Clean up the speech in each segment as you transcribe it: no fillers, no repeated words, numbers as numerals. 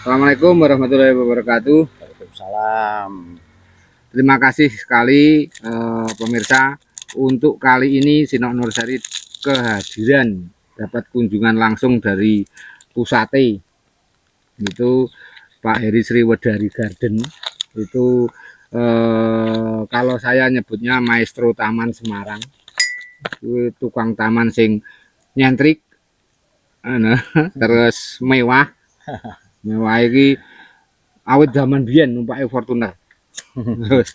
Assalamualaikum warahmatullahi wabarakatuh. Waalaikumsalam. Terima kasih sekali pemirsa. Untuk kali ini Sinok Nursari kehadiran dapat kunjungan langsung dari Pusate. Itu Pak Heri Sriwedari Garden. Itu kalau saya nyebutnya maestro Taman Semarang. Itu tukang taman sing nyentrik, terus mewah. Mewah iki awet zaman biyen numpake Fortuner. Terus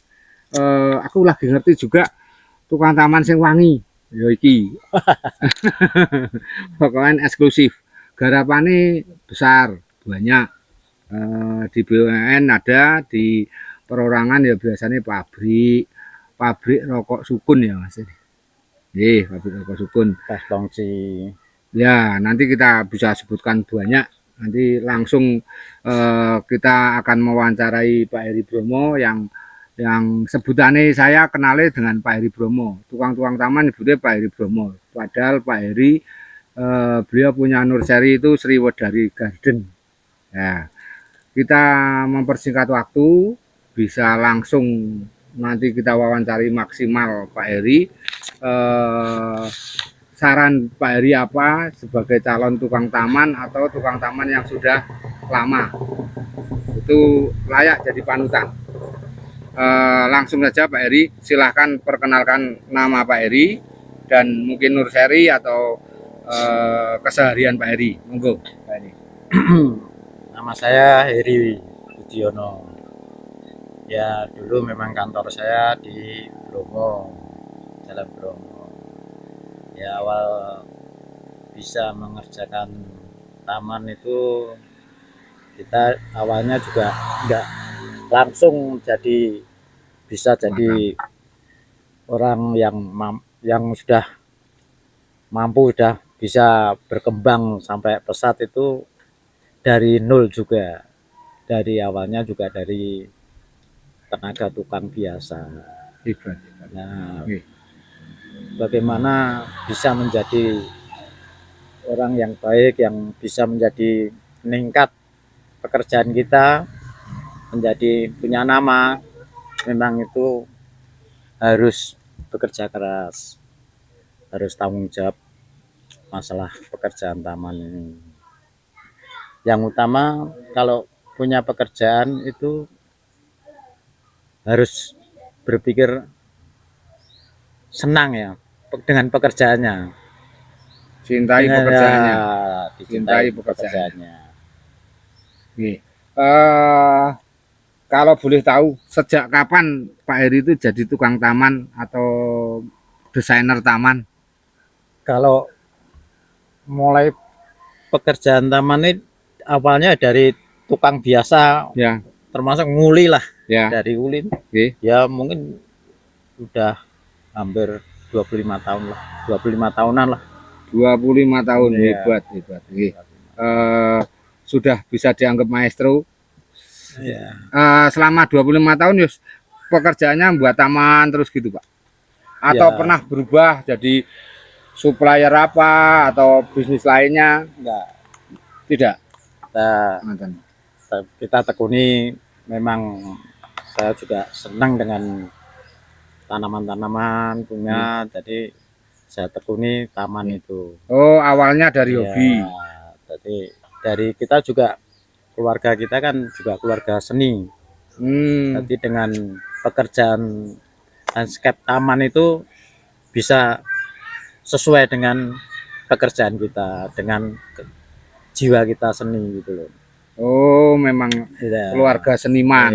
aku lagi ngerti juga tukang taman sing wangi. Ya iki. Pokoknya eksklusif. Garapane besar, banyak. Di BUMN ada, di perorangan ya biasanya pabrik rokok Sukun ya Mas. Pabrik rokok Sukun. Teh Longci. Ya, nanti kita bisa sebutkan banyak. Nanti langsung kita akan mewawancarai Pak Heri Bromo yang sebutannya saya kenali dengan Pak Heri Bromo. Tukang-tukang taman nyebutnya Pak Heri Bromo. Padahal Pak Heri beliau punya nursery itu Sriwedari Garden. Ya, kita mempersingkat waktu, bisa langsung nanti kita wawancari maksimal Pak Heri. Saran Pak Heri apa sebagai calon tukang taman atau tukang taman yang sudah lama, itu layak jadi panutan. Langsung saja Pak Heri, silahkan perkenalkan nama Pak Heri dan mungkin nursery atau keseharian Pak Heri. Monggo Pak Heri. Nama saya Heri Budiono. Ya, dulu memang kantor saya di Bromo, Jalan Bromo. Ya, awal bisa mengerjakan taman itu kita awalnya juga enggak langsung bisa jadi orang yang sudah mampu, sudah bisa berkembang sampai pesat itu dari nol juga. Dari awalnya juga dari tenaga tukang biasa. Nah, bagaimana bisa menjadi orang yang baik, yang bisa menjadi meningkat pekerjaan kita, menjadi punya nama, memang itu harus bekerja keras, harus tanggung jawab masalah pekerjaan taman ini. Yang utama kalau punya pekerjaan itu harus berpikir senang ya dengan pekerjaannya, Cintai pekerjaannya. dicintai pekerjaannya. Kalau boleh tahu, sejak kapan Pak Heri itu jadi tukang taman atau desainer taman? Kalau mulai pekerjaan taman ini awalnya dari tukang biasa, Ya, termasuk nguli lah, ya. dari ulin. Ya mungkin udah hampir 25 tahun lah, 25 tahunan lah. 25 tahun, Ya. hebat. Sudah bisa dianggap maestro. Ya. Selama 25 tahun Yus, pekerjaannya buat taman terus gitu Pak? Atau Ya. pernah berubah jadi supplier apa atau bisnis lainnya? Enggak. Tidak. Kita tekuni, memang saya juga senang dengan tanaman-tanaman bunga, jadi saya tekuni taman itu. Oh, awalnya dari hobi. Jadi dari kita juga, keluarga kita kan juga keluarga seni. Jadi dengan pekerjaan landscape taman itu bisa sesuai dengan pekerjaan kita, dengan jiwa kita seni gitu loh. Oh, memang ya, keluarga seniman.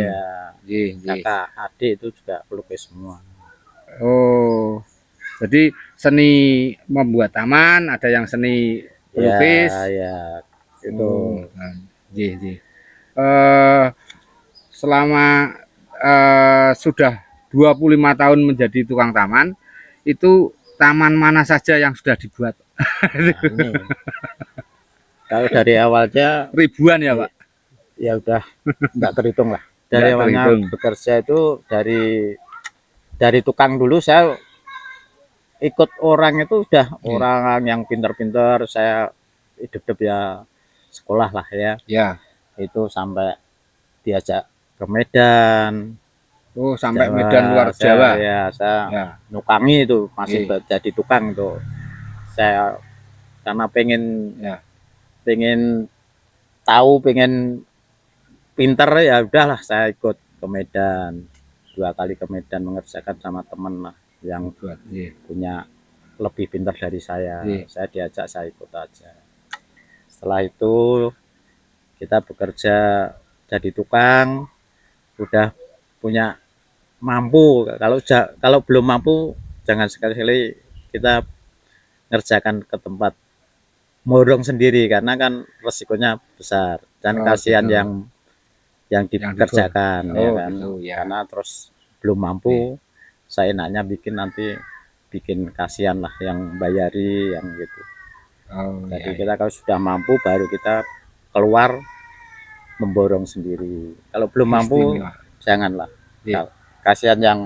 Iya. Kakak adik itu juga pelukis semua. Oh, jadi seni membuat taman, ada yang seni pelukis. Ya, itu. Selama sudah 25 tahun menjadi tukang taman, itu taman mana saja yang sudah dibuat? Ini. Kalau dari awalnya ribuan ya Pak? Ya udah nggak terhitung lah. Dari awalnya bekerja itu dari tukang dulu, saya ikut orang itu udah orang yang pintar-pintar, saya hidup ya sekolah lah ya. itu sampai diajak ke Medan. Oh, sampai Jawa, Medan luar Jawa. saya Ya. nukangi itu masih Iya. jadi tukang tuh. Saya karena pengen Ya. tahu, pengen pinter, ya udahlah saya ikut ke Medan. 2 kali ke Medan mengerjakan sama temen lah yang Buat. Iya. punya lebih pintar dari saya. Iya. Saya diajak, saya ikut aja. Setelah itu kita bekerja jadi tukang, udah punya mampu. Kalau belum mampu, jangan sekali-kali kita ngerjakan ke tempat morong sendiri, karena kan resikonya besar dan Oh, kasihan gitu. yang dikerjakan, Oh, ya kan. gitu, ya. Karena terus belum mampu, saya enaknya bikin kasihan lah yang bayari, yang gitu. Oh, Jadi iya, kita kalau sudah mampu baru kita keluar memborong sendiri. Kalau belum mampu, Istimewa. janganlah. Iya. Kasihan yang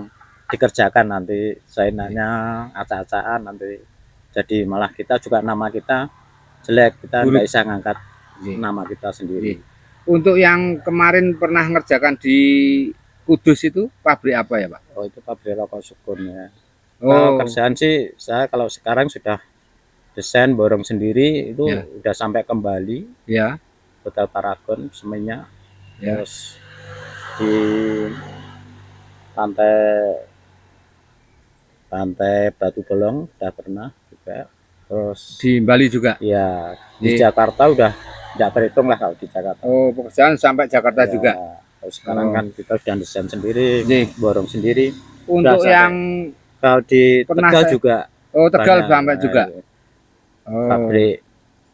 dikerjakan, nanti saingannya acak-acakan, nanti jadi malah kita juga nama kita jelek, kita Buruk. nggak bisa ngangkat Iya. nama kita sendiri. Iya. Untuk yang kemarin pernah ngerjakan di Kudus itu pabrik apa ya, Pak? Oh, itu pabrik rokok sukun ya. Kalau Oh, kerjaan sih saya kalau sekarang sudah desain borong sendiri, itu Ya. udah sampai kembali ya, Hotel Paragon semuanya. ya. Terus di pantai pantai Batu Bolong udah pernah juga. Terus Di Bali juga. ya di Iya. Jakarta udah nggak terhitung lah kalau di Jakarta. Oh, pekerjaan sampai Jakarta Ya, juga. kalau sekarang Oh. kan kita sudah desain sendiri, Iya. borong sendiri. Untuk sampai- yang Kalau di Pernah Tegal saya- juga Tegal banyak, sampai juga. Oh, pabrik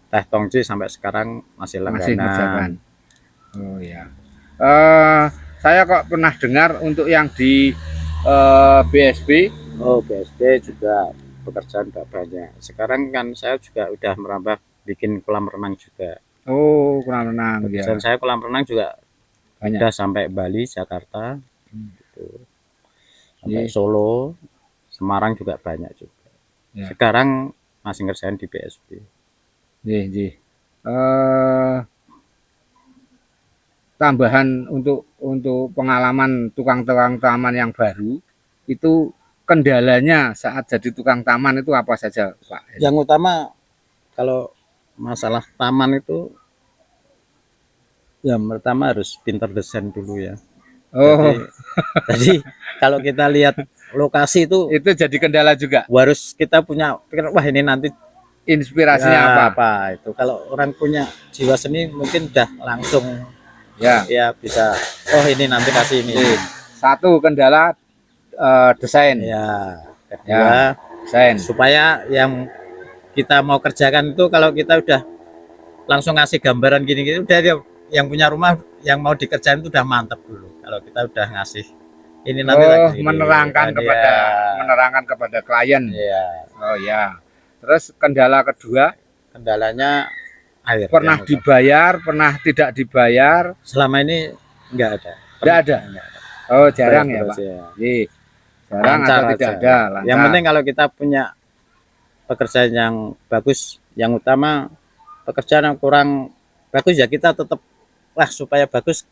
teh tongci sampai sekarang masih masih ngerjakan. langganan. Oh ya. Saya kok pernah dengar untuk yang di BSB. Oh, BSD juga pekerjaan nggak banyak. Sekarang kan saya juga udah merambah bikin kolam renang juga. Oh, kurang renang ya. Pekerjaan saya kolam renang juga Banyak. udah sampai Bali, Jakarta, gitu. Sampai Iya. Solo, Semarang juga banyak juga. Ya. Sekarang masih ngerjain di BSB. Iya. Tambahan untuk pengalaman tukang-tukang taman yang baru itu, kendalanya saat jadi tukang taman itu apa saja, Pak? Yang utama kalau masalah taman itu, yang pertama harus pintar desain dulu ya. Oh, Jadi kalau kita lihat lokasi itu itu jadi kendala juga. harus kita punya pikiran, wah ini nanti Inspirasinya ya, apa? itu. Kalau orang punya jiwa seni mungkin udah langsung Ya. bisa, oh ini nanti kasih ini. Satu kendala desain. Ya, kedua Desain. supaya yang kita mau kerjakan itu, kalau kita udah langsung ngasih gambaran gini-gini, udah dia yang punya rumah yang mau dikerjain itu udah mantap dulu. Kalau kita udah ngasih ini nanti lagi menerangkan kepada klien. Iya. Oh ya. Terus kendala kedua, Kendalanya air. pernah yang dibayar, pernah tidak dibayar? selama ini nggak ada. Nggak ada. Nggak ada. Oh, jarang ya, Terus Pak. ya. Iya. Jarang Lancar atau tidak aja. ada, lancar. Yang penting kalau kita punya pekerjaan yang bagus, yang utama pekerjaan yang kurang bagus ya kita tetap, wah supaya bagus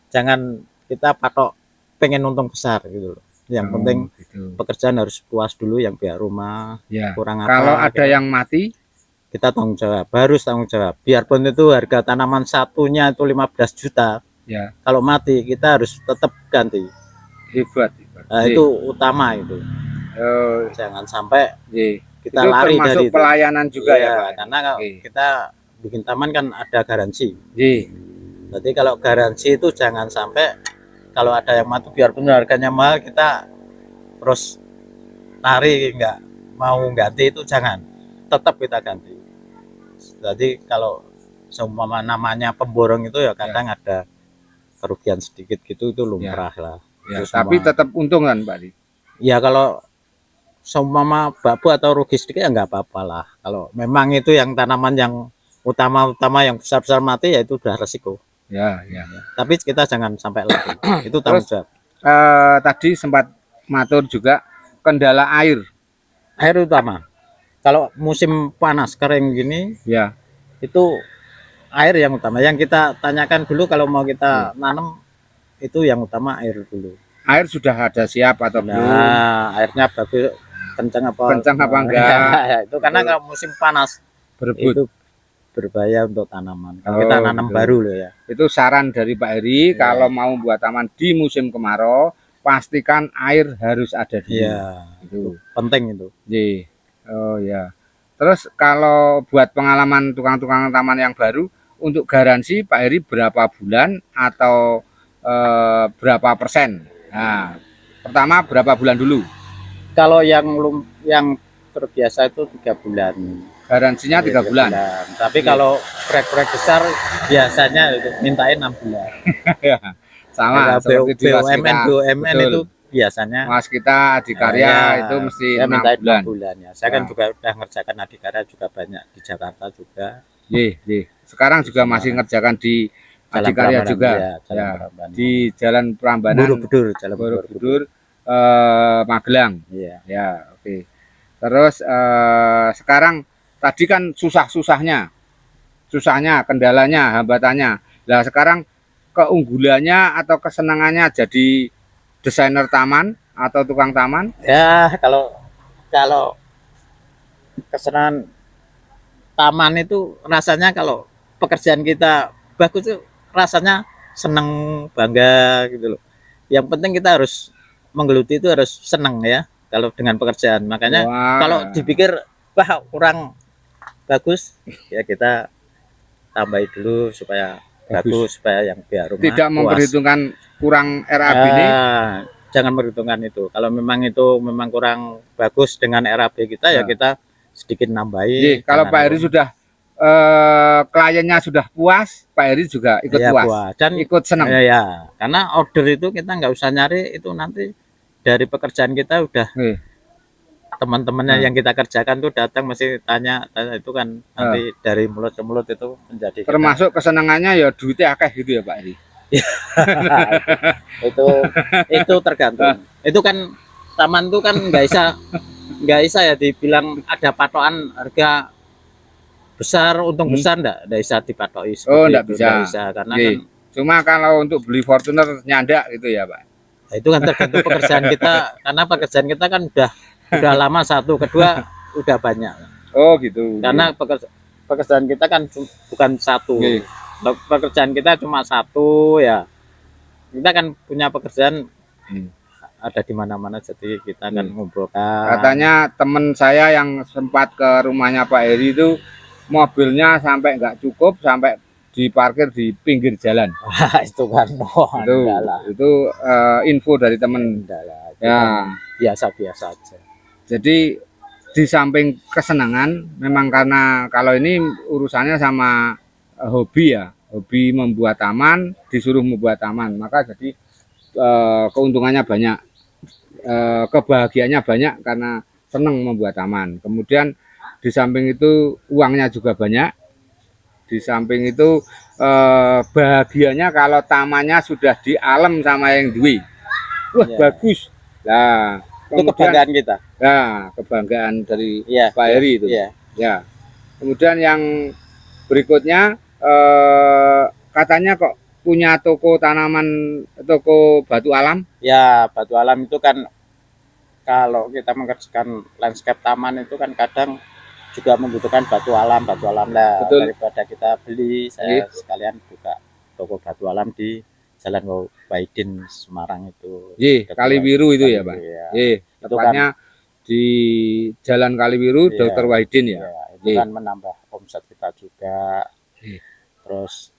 jangan kita patok pengen untung besar gitu loh. Yang penting gitu. pekerjaan harus puas dulu, yang pihak rumah Ya. kurang apa. Kalau ada gitu. yang mati, Kita tanggung jawab, harus tanggung jawab. Biarpun itu harga tanaman satunya itu 15 juta, ya kalau mati kita harus tetap ganti. hebat. Nah, Iya. itu utama itu. Oh, Jangan sampai iya. kita Itu lari termasuk dari itu. pelayanan juga Iya, ya, Pak. karena kalau Iya. kita bikin taman kan ada garansi. Iya. Jadi kalau garansi itu jangan sampai kalau ada yang mati biarpun harganya mahal kita terus lari nggak mau ganti, itu jangan, tetap kita ganti. Jadi kalau seumpama namanya pemborong itu ya kadang ada kerugian sedikit gitu, itu lumrah lah. Ya, Itu tapi semua. tetap untung kan, Pak Di? Ya kalau seumpama babu atau rugi sedikit ya nggak apa-apa lah. Kalau memang itu yang tanaman yang utama yang besar-besar mati, ya itu udah resiko. Ya. Tapi kita jangan sampai lari. Itu tanggung jawab. Tadi sempat matur juga kendala air. Air utama. Kalau musim panas kering gini, Ya. itu air yang utama. Yang kita tanyakan dulu kalau mau kita nanam itu yang utama air dulu. Air sudah ada siap atau belum? Nah, airnya bagus, kencang apa? Kencang apa enggak? Ya, itu karena kalau musim panas Berebut. itu berbahaya untuk tanaman. Kalau kita nanam gitu. baru loh ya. Itu saran dari Pak Heri, kalau mau buat taman di musim kemarau, pastikan air harus ada dulu. Iya, Itu penting itu. Iya. Oh ya. Terus kalau buat pengalaman tukang-tukang taman yang baru, untuk garansi Pak Heri berapa bulan atau berapa persen? Nah, pertama berapa bulan dulu? Kalau yang terbiasa itu 3 bulan. Garansinya 3 bulan. Tapi kalau proyek-proyek besar biasanya itu mintain 6 bulan. Sama Kalau seperti di BUMN itu biasanya Mas kita Adikarya itu mesti 6 bulan. 6 bulan ya. Saya kan juga udah ngerjakan Adikarya juga banyak di Jakarta juga. Sekarang juga masih ngerjakan di Adikarya juga. Di Jalan Prambanan, Borobudur, Magelang. Iya. Ya, oke. Terus sekarang tadi kan susahnya, kendalanya, hambatannya. Nah, sekarang keunggulannya atau kesenangannya jadi desainer taman atau tukang taman? Ya, kalau kesenangan taman itu rasanya kalau pekerjaan kita bagus tuh rasanya seneng, bangga gitu loh. Yang penting kita harus menggeluti itu harus seneng ya kalau dengan pekerjaan. Makanya kalau dipikir wah kurang bagus ya kita tambahi dulu supaya bagus supaya yang biar rumah tidak memperhitungkan kurang RAB ini. Jangan memperhitungkan itu. Kalau memang itu memang kurang bagus dengan RAB kita ya kita sedikit nambahin. Kalau Pak Heri sudah kliennya sudah puas, Pak Heri juga ikut puas dan ikut senang. Ya, karena order itu kita nggak usah nyari, itu nanti dari pekerjaan kita udah teman-temannya yang kita kerjakan tuh datang masih tanya itu kan nanti dari mulut ke mulut itu menjadi termasuk kesenangannya ya duitnya akeh gitu ya Pak Heri. itu tergantung. Itu kan taman tuh kan nggak bisa ya dibilang ada patokan harga besar untung besar enggak bisa dipatoki enggak bisa karena kan cuma kalau untuk beli Fortuner nyandak gitu ya Pak. Nah, itu kan tergantung pekerjaan kita karena pekerjaan kita kan udah lama satu, kedua udah banyak. Oh gitu. Karena pekerjaan kita kan bukan satu. Pekerjaan kita cuma satu ya. Kita kan punya pekerjaan ada di mana-mana jadi kita kan ngumpulkan. Katanya teman saya yang sempat ke rumahnya Pak Heri itu mobilnya sampai nggak cukup sampai diparkir di pinggir jalan. Itu kan itu info dari teman. Ya biasa-biasa aja. Jadi di samping kesenangan memang karena kalau ini urusannya sama hobi ya, hobi membuat taman, disuruh membuat taman, maka jadi keuntungannya banyak, kebahagiaannya banyak karena senang membuat taman. Kemudian di samping itu uangnya juga banyak. Di samping itu bahagianya kalau tamannya sudah di alam sama yang duit. Wah bagus. Nah, itu kebanggaan kita. Nah, kebanggaan dari Pak Heri itu. Ya. Kemudian yang berikutnya katanya kok punya toko tanaman, toko batu alam? Ya, batu alam itu kan kalau kita mengerjakan landscape taman itu kan kadang juga membutuhkan batu alam lah. Betul. Daripada kita beli, saya sekalian buka toko batu alam di Jalan Wahidin Semarang itu. Kaliwiru itu ya Pak. Tepatnya kan, di Jalan Kaliwiru Dr. Wahidin ya. Itu kan menambah omset kita juga. Terus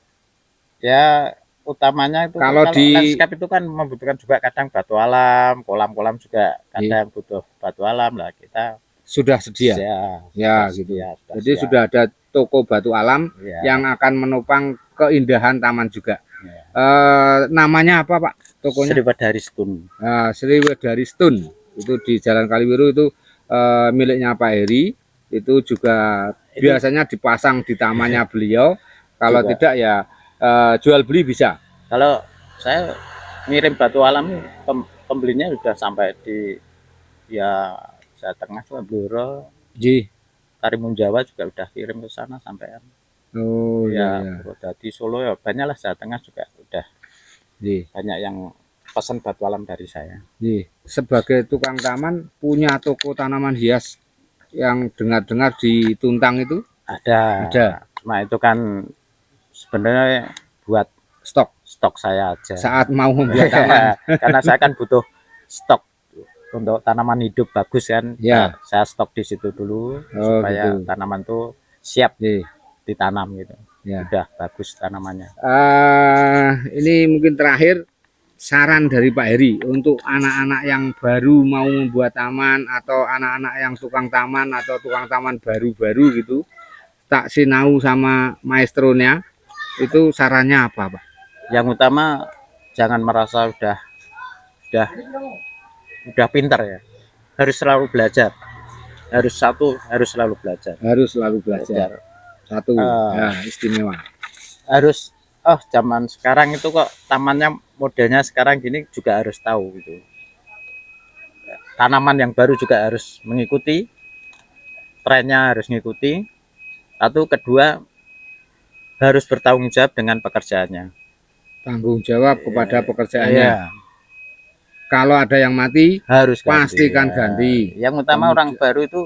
ya utamanya itu kalau di landscape itu kan membutuhkan juga kadang batu alam, kolam-kolam juga kadang butuh batu alam lah kita. Sudah sedia. Gitu. Jadi sudah ada toko batu alam yang akan menopang keindahan taman juga. Namanya apa Pak tokonya? Sriwedari Stun. Sriwedari Stun itu di Jalan Kaliwiru itu miliknya Pak Heri. Itu juga biasanya dipasang di tamannya beliau. Kalau juga tidak ya jual beli bisa. Kalau saya ngirim batu alam pembelinya sudah sampai di Jawa Tengah, Blora, Karimun Jawa juga udah kirim ke sana sampai Oh iya, Ya iya. Purwodadi, Solo ya banyak lah, Jawa Tengah juga udah Nggih, banyak yang pesan batu alam dari saya. nggih. Sebagai tukang taman punya toko tanaman hias yang dengar-dengar di Tuntang itu Ada, ada cuma itu kan sebenarnya buat stok stok saya aja. saat mau membuat taman. Karena saya kan butuh stok untuk tanaman hidup bagus kan. Ya, Saya stok di situ dulu oh supaya gitu. tanaman tuh siap Nggih, ditanam gitu. ya. Udah bagus tanamannya. Ini mungkin terakhir saran dari Pak Heri untuk anak-anak yang baru mau membuat taman atau anak-anak yang tukang taman atau tukang taman baru-baru gitu, tak sinau sama maestronya, itu sarannya apa, Pak? Yang utama jangan merasa udah udah pintar ya. Harus selalu belajar. Harus selalu belajar. Harus selalu belajar. Satu, Eh, ya istimewa. Harus zaman sekarang itu kok tamannya modelnya sekarang gini juga harus tahu gitu. Tanaman yang baru juga harus mengikuti, trennya harus mengikuti. Satu, kedua harus bertanggung jawab dengan pekerjaannya. Tanggung jawab kepada pekerjaannya. Iya, Kalau ada yang mati, harus ganti. pastikan Ya. ganti. Yang utama orang Kemudian- baru itu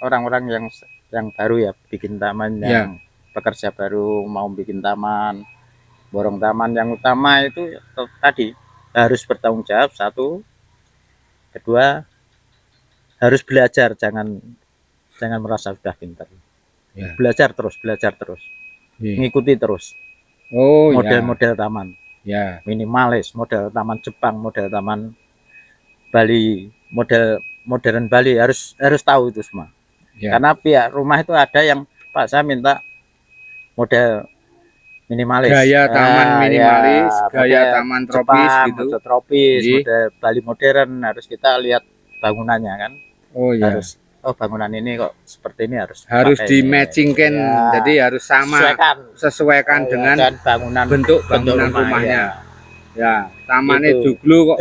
orang-orang yang baru ya bikin taman, Ya. yang pekerja baru mau bikin taman, borong taman. Yang utama itu tadi harus bertanggung jawab, satu, kedua harus belajar, jangan merasa sudah pintar. Ya. Belajar terus, Iya. ngikuti terus Oh model-model taman, ya, minimalis, model taman Jepang, model taman Bali, model modern Bali, harus tahu itu semua. ya, Karena pihak rumah itu ada yang, Pak, saya minta model minimalis, gaya taman minimalis, gaya model taman tropis Jepang, gitu. model tropis, Iya. model Bali modern. Harus kita lihat bangunannya kan, Oh ya, harus bangunan ini kok seperti ini, harus di pakai ini. matchingkan, Ya. jadi harus sama, sesuaikan Ya, dengan dan bangunan bentuk bangunan rumah, rumahnya. ya. Ya, tamannya Itu. joglo kok,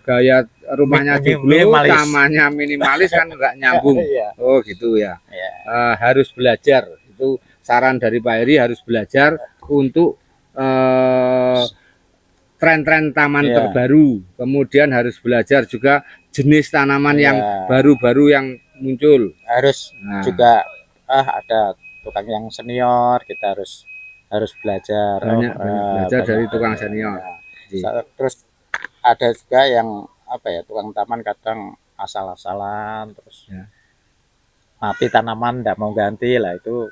gaya rumahnya joglo, Minimalis. tamannya minimalis kan nggak nyambung. Iya. Oh gitu ya. Ya. Harus belajar. Itu saran dari Pak Heri, harus belajar untuk tren-tren taman Iya. terbaru. Kemudian harus belajar juga jenis tanaman yang Iya. baru-baru yang muncul. Harus Nah. juga ada tukang yang senior, kita harus belajar. Banyak belajar banyak dari tukang belajar. senior. Ya. Terus ada juga yang tukang taman kadang asal-asalan, terus Ya. mati tanaman nggak mau ganti lah, itu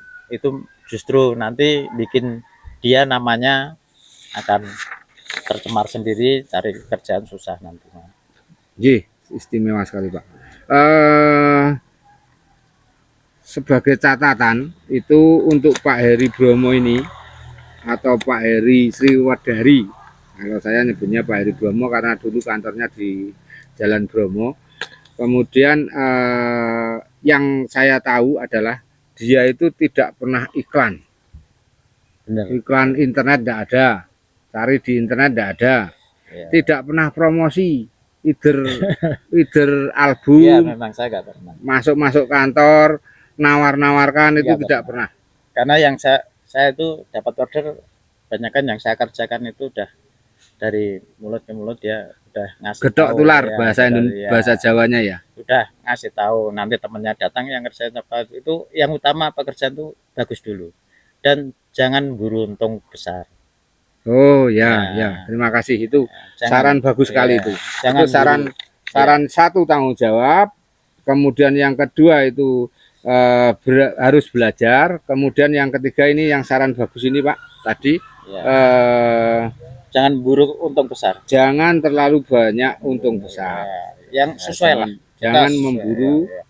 justru nanti bikin dia namanya akan tercemar sendiri, cari kerjaan susah nanti. Jih, istimewa sekali Pak. Sebagai catatan itu untuk Pak Heri Bromo ini atau Pak Heri Sriwadari, kalau saya nyebutnya Pak Heri Bromo karena dulu kantornya di Jalan Bromo. Kemudian yang saya tahu adalah dia itu tidak pernah iklan. Bener. Iklan internet tidak ada, cari di internet tidak ada. Ya. Tidak pernah promosi, either Iya, album, memang saya nggak pernah. masuk nawar-nawarkan itu Nggak tidak pernah. Karena yang saya itu dapat order banyak kan, yang saya kerjakan itu udah dari mulut ke mulut, dia udah ngasih Gedok tahu, tular ya, bahasa ya, bahasa Jawanya ya. udah ngasih tahu, nanti temennya datang yang kerjain apa. Itu yang utama, pekerjaan itu bagus dulu dan jangan buru untung besar. Oh ya, Nah. ya, terima kasih itu Jangan- saran bagus sekali ya, itu. jangan Itu saran buru- satu tanggung jawab. Kemudian yang kedua itu harus belajar. Kemudian yang ketiga ini yang saran bagus ini Pak tadi ya, jangan jangan buru untung besar. terlalu banyak untung besar. Ya, yang sesuai lah. Jangan Kita sesuai, memburu ya, ya.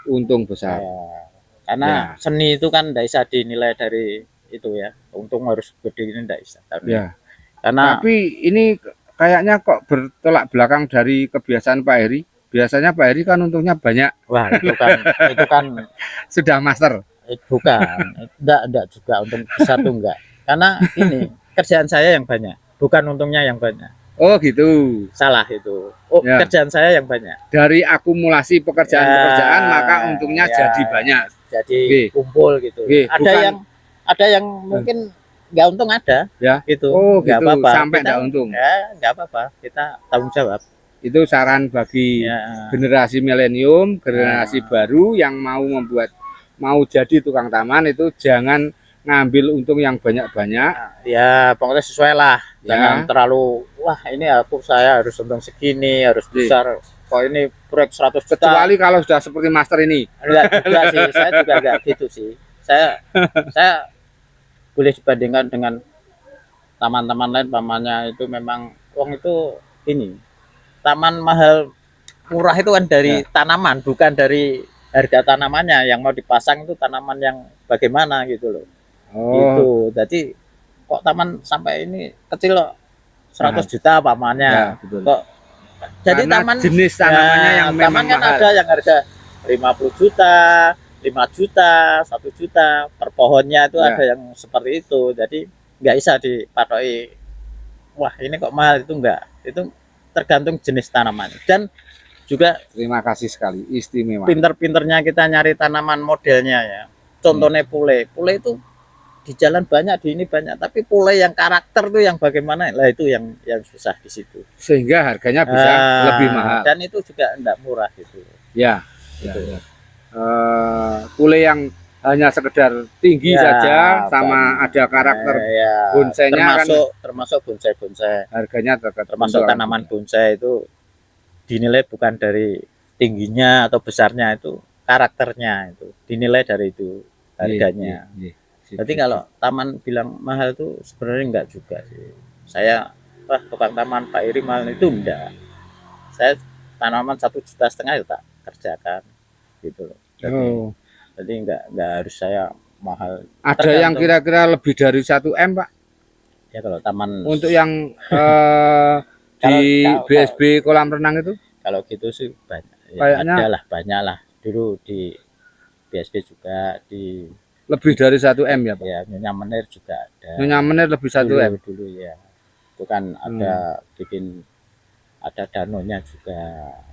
untung besar. Ya. Karena seni itu kan tidak bisa dinilai dari itu ya. Untung harus gede ini tidak bisa. Ya. Karena Tapi ini kayaknya kok bertolak belakang dari kebiasaan Pak Heri. Biasanya Pak Heri kan untungnya banyak, wah, itu kan sudah master. bukan, enggak juga untung besar tuh enggak. Karena ini kerjaan saya yang banyak, bukan untungnya yang banyak. Oh gitu. Salah itu. Ya. Kerjaan saya yang banyak. Dari akumulasi pekerjaan-pekerjaan maka untungnya ya, jadi banyak. Jadi Oke. kumpul gitu. Oke, Ada bukan- yang ada yang mungkin nggak untung ada Ya. gitu. Oh Nggak gitu, apa-apa. sampai Kita- nggak untung. Ya nggak apa-apa, kita tanggung jawab. Itu saran bagi Ya. generasi milenium, generasi baru yang mau jadi tukang taman itu jangan ngambil untung yang banyak-banyak. Ya pokoknya sesuai lah, Ya. jangan terlalu wah ini saya harus untung segini, harus besar. Kok ini proyek 100 juta. Kecuali kalau sudah seperti master ini. Enggak juga sih, saya juga enggak gitu sih. Saya boleh dibandingkan dengan taman-taman lain, pamannya itu memang uang itu ini. Taman mahal murah itu kan dari tanaman, bukan dari harga tanamannya. Yang mau dipasang itu tanaman yang bagaimana gitu loh. Oh, Gitu. Jadi kok taman sampai ini kecil loh, 100 juta pamannya. ya, betul. Kok jadi Karena taman jenis tanamannya yang taman memang kan mahal. ada yang harga 50 juta, 5 juta, 1 juta per pohonnya itu Ya. ada yang seperti itu. Jadi nggak bisa dipatoki. Wah, ini kok mahal, itu enggak. Itu tergantung jenis tanaman. Dan juga Terima kasih sekali, istimewa. pinter-pinternya kita nyari tanaman modelnya ya. Contohnya pule. Pule itu di jalan banyak, di ini banyak, tapi pule yang karakter tuh yang bagaimana? Lah itu yang susah di situ. Sehingga harganya bisa lebih mahal. Dan itu juga enggak murah gitu. Ya, Gitu. ya. Pule yang hanya sekedar tinggi Ya, saja sama ada karakter ya, bonsainya kan termasuk bonsai harganya termasuk tanaman bonsai itu dinilai bukan dari tingginya atau besarnya, itu karakternya, itu dinilai dari itu harganya. Jadi kalau taman bilang mahal itu sebenarnya enggak juga sih. Saya tukang taman Pak Iri mahal itu enggak. Saya tanaman 1,5 juta ya tak kerjakan gitu loh. Jadi enggak harus saya mahal. Ada yang kira-kira lebih dari 1 M, Pak? Ya kalau taman Untuk yang di BSB kolam renang itu? Kalau gitu sih banyak. Ya, Kayaknya banyak lah. Dulu di BSD juga, di lebih dari 1 M ya, Pak? ya Nyonya Menir juga ada. Nyonya Menir lebih 1 M dulu ya. Itu kan ada bikin ada danonya juga.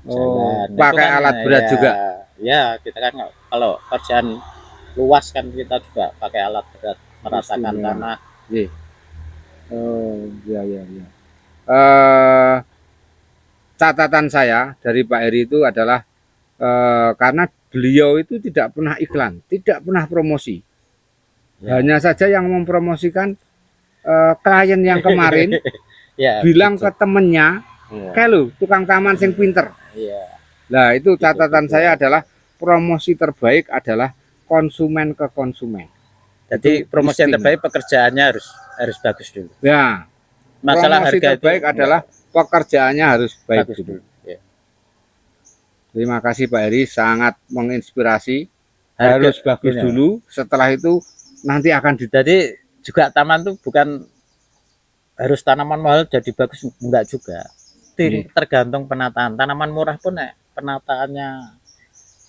Jalan. Pakai Kan, alat berat juga. Ya, kita kan kalau kerjaan luas kan kita juga pakai alat berat, meratakan tanah. Iya. Ya. Catatan saya dari Pak Heri itu adalah karena beliau itu tidak pernah iklan, tidak pernah promosi. Ya. Hanya saja yang mempromosikan klien yang kemarin Ya, bilang gitu. ke temennya, kayak lu tukang taman sing pinter. Iya. Nah itu catatan saya adalah promosi terbaik adalah konsumen ke konsumen. Jadi Itu promosi yang istimewa. terbaik pekerjaannya harus bagus dulu. Ya, Masalah promosi harga terbaik itu adalah pekerjaannya harus baik bagus dulu. dulu. Ya. Terima kasih Pak Heri, sangat menginspirasi. Harga- Harus bagus ini. dulu, setelah itu nanti akan Jadi juga taman tuh bukan harus tanaman mahal jadi bagus, enggak juga. Tergantung penataan. Tanaman murah pun penataannya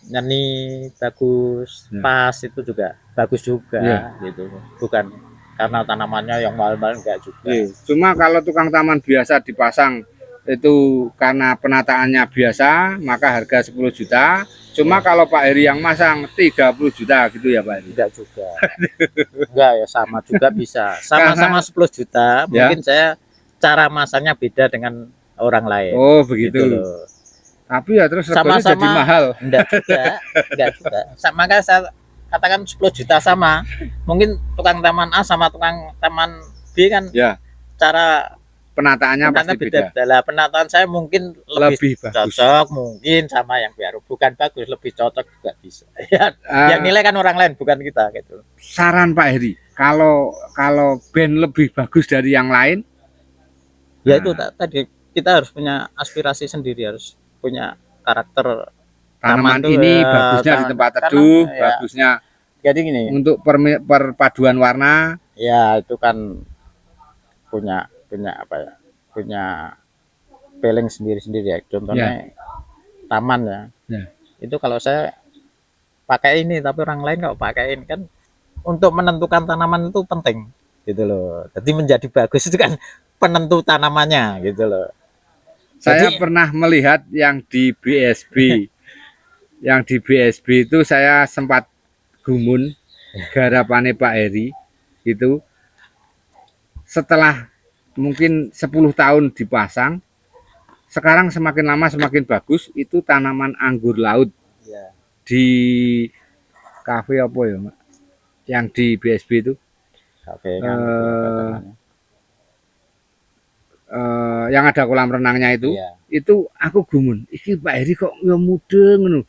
nyeni bagus, pas itu juga bagus juga gitu. Bukan karena tanamannya yang mahal-mahal enggak juga. Cuma kalau tukang taman biasa dipasang itu karena penataannya biasa maka harga 10 juta. Cuma kalau Pak Heri yang masang 30 juta gitu ya Pak Heri. Tidak juga. Enggak ya, sama juga bisa. Sama-sama 10 juta, mungkin saya cara masangnya beda dengan orang lain. Oh, begitu. Gitu loh. Tapi ya terus reganya jadi mahal. Enggak juga. Maka saya katakan 10 juta sama. Mungkin tukang taman A sama tukang taman B kan cara penataannya pasti beda. Lah, penataan saya mungkin lebih bagus. Cocok mungkin sama yang baru. Bukan bagus, lebih cocok juga bisa. Yang nilai kan orang lain bukan kita gitu. Saran Pak Heri, kalau band lebih bagus dari yang lain, ya itu tadi kita harus punya aspirasi sendiri, harus punya karakter tanaman ini bagusnya di tempat teduh, bagusnya jadi gini untuk perpaduan warna. Ya itu kan punya apa ya, punya feeling sendiri-sendiri ya. Contohnya taman ya. Itu kalau saya pakai ini tapi orang lain nggak pakai ini kan, untuk menentukan tanaman itu penting gitu loh. Jadi menjadi bagus itu kan penentu tanamannya gitu loh. Saya pernah melihat yang di BSB. Yang di BSB itu saya sempat gumun garapannya Pak Heri. itu setelah mungkin 10 tahun dipasang, sekarang semakin lama semakin bagus. Itu tanaman anggur laut Ya. di kafe apa ya, Mak? Yang di BSB itu Kafe kan itu apa eh, namanya? yang ada kolam renangnya Iya. itu aku gumun. Iki Pak Heri kok ya mudeng ngono.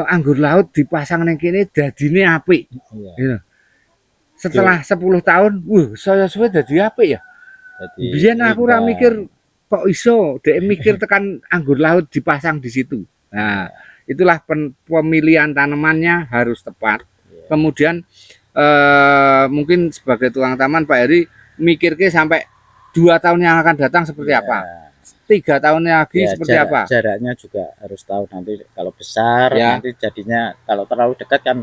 Anggur laut dipasang neng kene dadine apik. Iya. Gitu. Setelah 10 tahun, saya suwe dadi apik ya. Jadi Biyen aku ora rindang. mikir kok iso, dhek mikir tekan anggur laut dipasang di situ. Nah, itulah pemilihan tanamannya harus tepat. Iya. Kemudian mungkin sebagai tukang taman Pak Heri mikirke sampai 2 tahun yang akan datang seperti Iya. apa, 3 tahun lagi Ya, seperti apa. jaraknya juga harus tahu nanti kalau besar Ya. nanti jadinya kalau terlalu dekat kan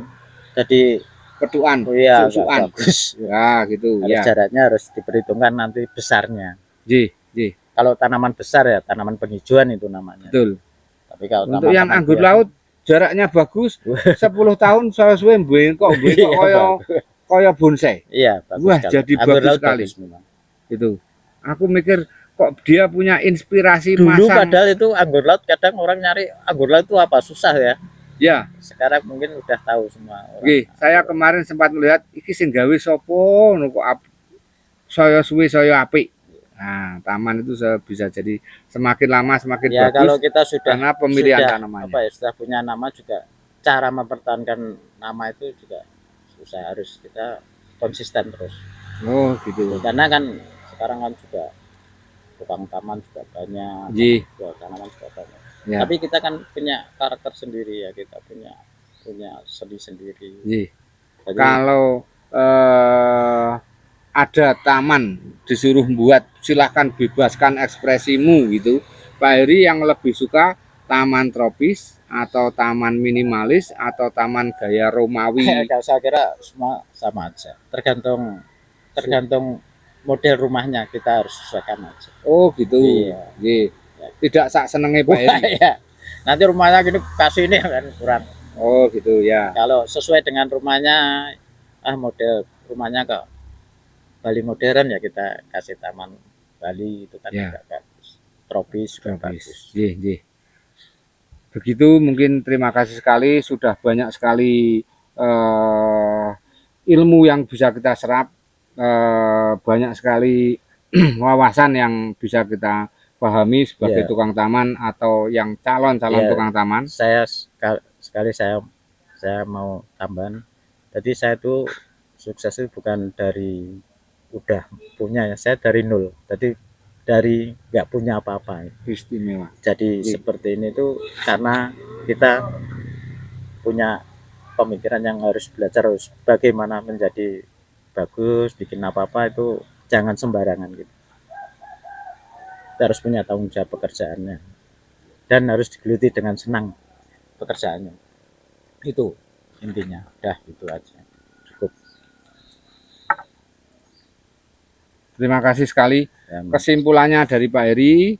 jadi Petuan, iya nggak susuan. bagus. Ya, gitu Harus ya. jaraknya harus diperhitungkan nanti besarnya. Ji, ji, Kalau tanaman besar ya tanaman penghijauan itu namanya. betul. Tapi kalau Untuk yang tanaman anggur biasa, laut jaraknya bagus, 10 tahun saya suwe bengkok Iya, kaya bonsai. iya bagus Wah, sekali. jadi Anggur bagus laut sekali. bagus memang. Itu. Aku mikir kok dia punya inspirasi Dulu masang. padahal itu anggur laut kadang orang nyari anggur laut itu apa susah ya. Ya, Sekarang mungkin udah tahu semua orang. nggih, saya kemarin sempat melihat iki sing gawe sapa ngono kok saya suwe saya apik. Nah, taman itu bisa jadi semakin lama semakin Ya bagus kalau kita sudah karena pemilihan sudah tanamannya. apa ya sudah punya nama juga cara mempertahankan nama itu juga susah, harus kita konsisten terus. Oh, gitu. Karena kan sekarang kan juga tukang taman juga banyak, Ji, jual tanaman juga banyak. ya. Tapi kita kan punya karakter sendiri ya, kita punya seni sendiri. Ji. Jadi Kalau ada taman disuruh buat, silahkan bebaskan ekspresimu gitu. Pak Heri yang lebih suka taman tropis atau taman minimalis atau taman gaya Romawi. kalau saya kira semua sama aja. Tergantung model rumahnya kita harus sesuaikan aja. Oh gitu. Iya. Nggih. Tidak sak senenge Pak Heri. Iya. Nanti rumahnya gini kasih ini kan kurang. Oh gitu ya. Kalau sesuai dengan rumahnya, model rumahnya kok Bali modern ya kita kasih taman Bali itu kan Ya. juga bagus. Tropis juga bagus. Nggih, nggih. Begitu mungkin terima kasih sekali sudah banyak sekali ilmu yang bisa kita serap, banyak sekali wawasan yang bisa kita pahami sebagai Ya. tukang taman atau yang calon-calon Ya. tukang taman. Saya sekali saya mau tambahan. Jadi saya tuh sukses itu bukan dari udah punya ya, saya dari nol. Jadi dari nggak punya apa-apa. Istimewa. Jadi seperti ini tuh karena kita punya pemikiran yang harus belajar harus bagaimana menjadi bagus, bikin apa-apa itu jangan sembarangan gitu. Kita harus punya tanggung jawab pekerjaannya dan harus digeluti dengan senang pekerjaannya. Itu intinya. Udah itu aja. Cukup. Terima kasih sekali. Ya, Kesimpulannya dari Pak Heri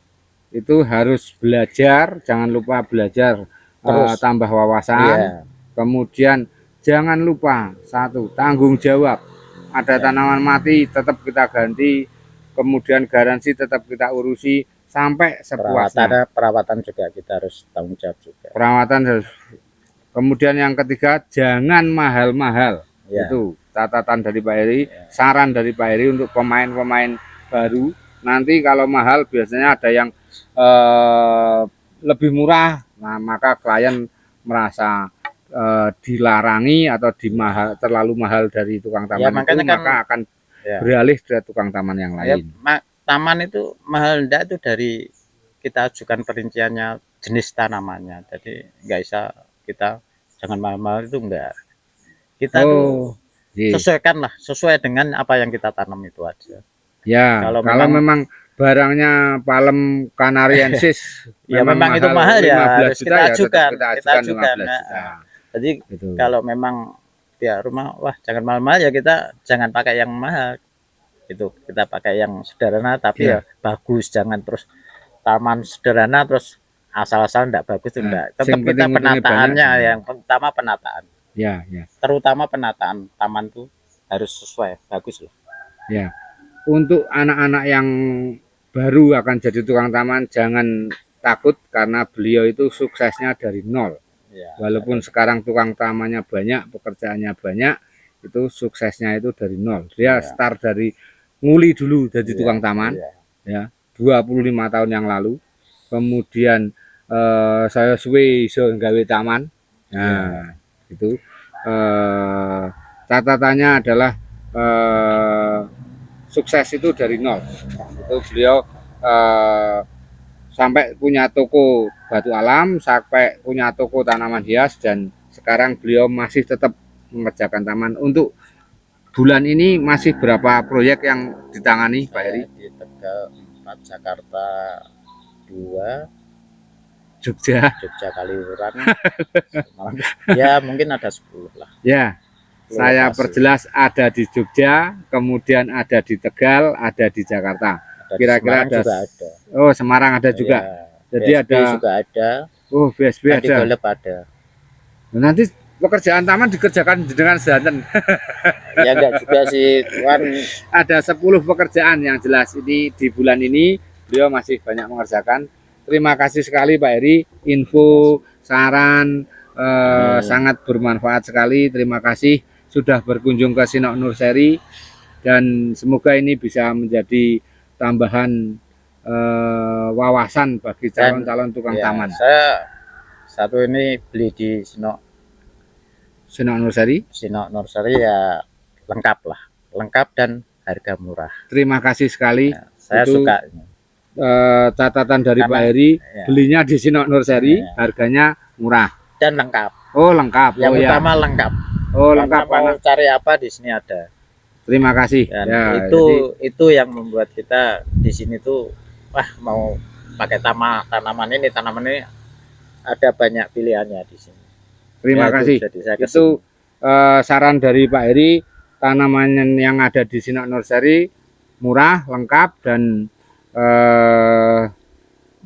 itu harus belajar, jangan lupa belajar, Terus. tambah wawasan. Iya. Kemudian jangan lupa satu, tanggung jawab. Ada tanaman mati tetap kita ganti, kemudian garansi tetap kita urusi sampai sepuasnya. Perawatan juga kita harus tanggung jawab juga. Perawatan harus. Kemudian yang ketiga, jangan mahal-mahal. Ya. Itu catatan dari Pak Heri, Ya. saran dari Pak Heri untuk pemain-pemain baru. Nanti kalau mahal biasanya ada yang lebih murah, nah maka klien merasa dilarangi atau terlalu mahal dari tukang taman Ya, itu, makanya kan, maka akan ya. beralih ke tukang taman yang Ya, lain. taman itu mahal enggak itu dari kita ajukan perinciannya, jenis tanamannya. Jadi nggak bisa kita jangan mahal-mahal itu enggak. Kita tuh iya. sesuai dengan apa yang kita tanam itu aja. Ya, Kalau kalau memang barangnya palem canariensis ya memang itu mahal ya, harus 15 juta kita ya, ajukan, tetap kita ajukan 15 juta. Jadi Gitu. kalau memang pihak rumah wah jangan mahal-mahal ya kita jangan pakai yang mahal. Itu kita pakai yang sederhana tapi ya bagus, jangan terus taman sederhana terus asal-asal enggak bagus itu enggak. Tetap Sing kita penting-pentingnya penataannya banyak. yang pertama penataan. Ya, ya. Terutama penataan taman tuh harus sesuai, bagus lah. Ya. Untuk anak-anak yang baru akan jadi tukang taman, jangan takut karena beliau itu suksesnya dari nol. Ya, Walaupun sekarang tukang tamannya banyak, pekerjaannya banyak, itu suksesnya itu dari nol. Dia ya, start dari nguli dulu jadi ya, tukang taman, ya. ya 25 tahun yang lalu. Kemudian saya suwe iso nggawe taman. Nah, itu catatannya adalah sukses itu dari nol. Itu beliau sampai punya toko batu alam, sampai punya toko tanaman hias, dan sekarang beliau masih tetap mengerjakan taman. Untuk bulan ini masih berapa proyek yang ditangani Pak Heri? Di Tegal 4, Jakarta 2, Jogja. Jogja Kaliuran. Ya mungkin ada 10 lah. Ya, saya perjelas ada di Jogja, kemudian ada di Tegal, ada di Jakarta. Kira-kira ada. Oh, Semarang ada juga. Ya, jadi BSB ada juga ada. Oh, BSB ada. Ada. Nanti pekerjaan taman dikerjakan dengan sedanten. Ya enggak juga sih, Tuan. Ada 10 pekerjaan yang jelas ini di bulan ini beliau masih banyak mengerjakan. Terima kasih sekali Pak Heri, info, saran sangat bermanfaat sekali. Terima kasih sudah berkunjung ke Sinok Nursery, dan semoga ini bisa menjadi tambahan wawasan bagi calon-calon tukang taman. Saya satu ini beli di Sinok Nursery. Sinok Nursery ya lengkap lah, lengkap dan harga murah. Terima kasih sekali. Ya, saya suka. Catatan dari Pak Heri, belinya di Sinok Nursery, harganya murah dan lengkap. Oh, lengkap. Yang utama lengkap. Oh, lengkap. Mau cari apa di sini ada. Terima kasih. Dan ya, itu yang membuat kita di sini tuh wah mau pakai tanaman ini ada banyak pilihannya di sini. Terima kasih. Itu saran dari Pak Heri, tanaman yang ada di Sinok Nursery murah, lengkap, dan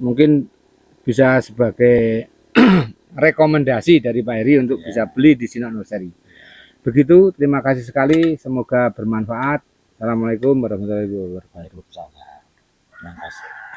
mungkin bisa sebagai rekomendasi dari Pak Heri untuk bisa beli di Sinok Nursery. Begitu, terima kasih sekali, semoga bermanfaat. Assalamualaikum warahmatullahi wabarakatuh. Terima kasih.